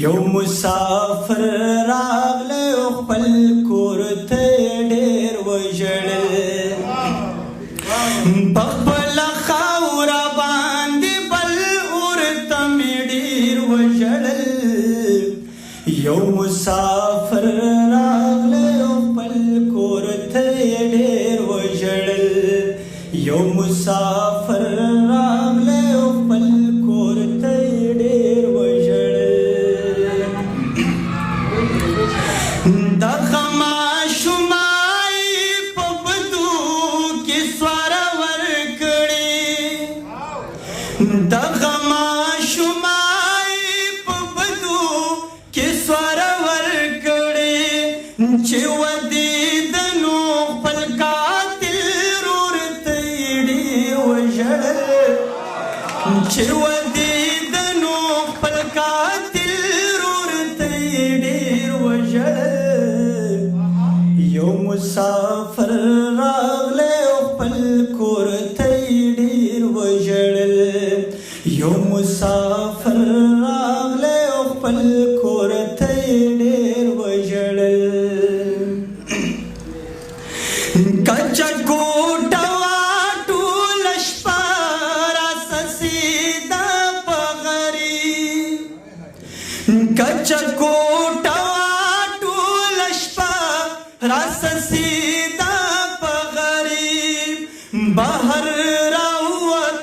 یو مسافر راغلی خپل کور ته ډېر وژړل په خپله خاوره باندې بل ورته مې ډېر وژړل یو مسافر راغلی خپل کور ته ډېر وژړل یو مسافر راغلی خپل کور ته ډېر وژړل دغه ماشومای په بدو کې سواره ورکړې دغه ماشومای په بدو کې سواره ورکړې چې ودیدنو خپل قاتل ورته ډېر وژړل چې ودیدنو خپل قاتل ورته ډېر وژړل یو مسافر راغلی خپل کور ته ډېر وژړل یو مسافر راغلی خپل کور ته ډېر وژړل کچه کوټه وه ټوله شپه راسسېده په غریب کچه کوټه وه ټوله شپه راسسېده په غریب بهر راووت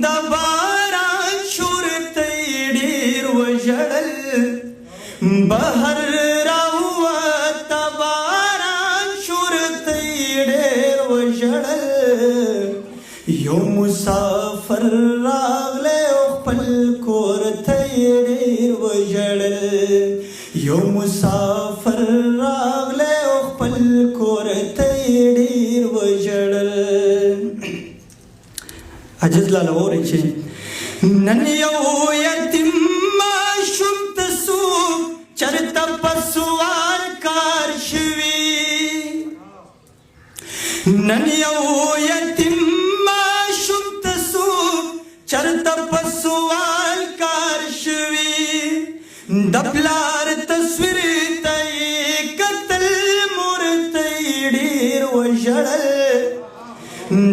د باران شور ته ډېر وژړل بهر راووت د باران شور ته ډېر وژړل یو مسافر راغلی خپل کور ته ډېر وژړل یو مسافر راغلی خپل کور ته ډېر وژړل عجز لاله اورئ چې نن یو یتیم ماشوم ته څوک چرته په سوال کار شوي نن یو یتیم ماشوم ته څوک چرته په سوال کار شوي د پلار تصویر ته یې کتل مور ته یې ډېر وژړل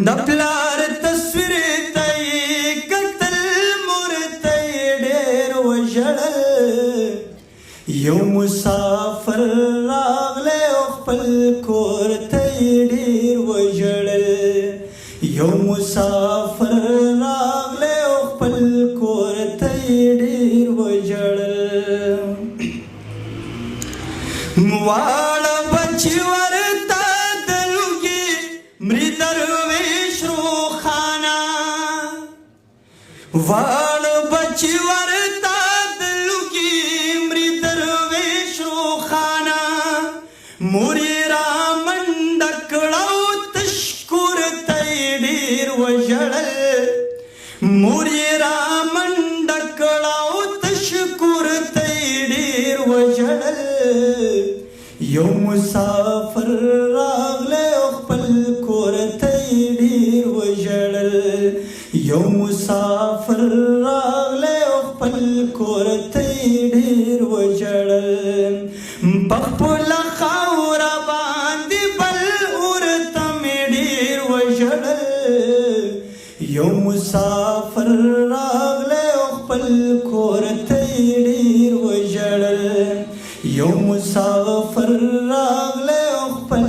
د پلار تصویر ته یې کتل مور ته یې ډېر وژړل یو مسافر راغلی خپل کور ته یې ډېر وژړل یو مسافر راغلی خپل کور ته یې ډېر وژړل واړه بچي ورته د لوږې مري درویش روښانه واړه بچي ورته د لوږې مري درویش روښانه مور یې رامنډه کړه او تش کور ته یې ډېر وژړل مور یې رامنډه کړه او تش کور ته یې ډېر وژړل یو مسافر راغلی خپل کور ته یې ډېر وژړل یو مسافر راغلی خپل کور ته یې ډېر وژړل په خپله خاوره باندې بل ورته مې ډېر وژړل یو مسافر راغلی خپل کور ته یې ډېر وژړل یو مسافر راغلی خپل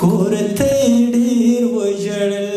کور ته یې ډېر وژړل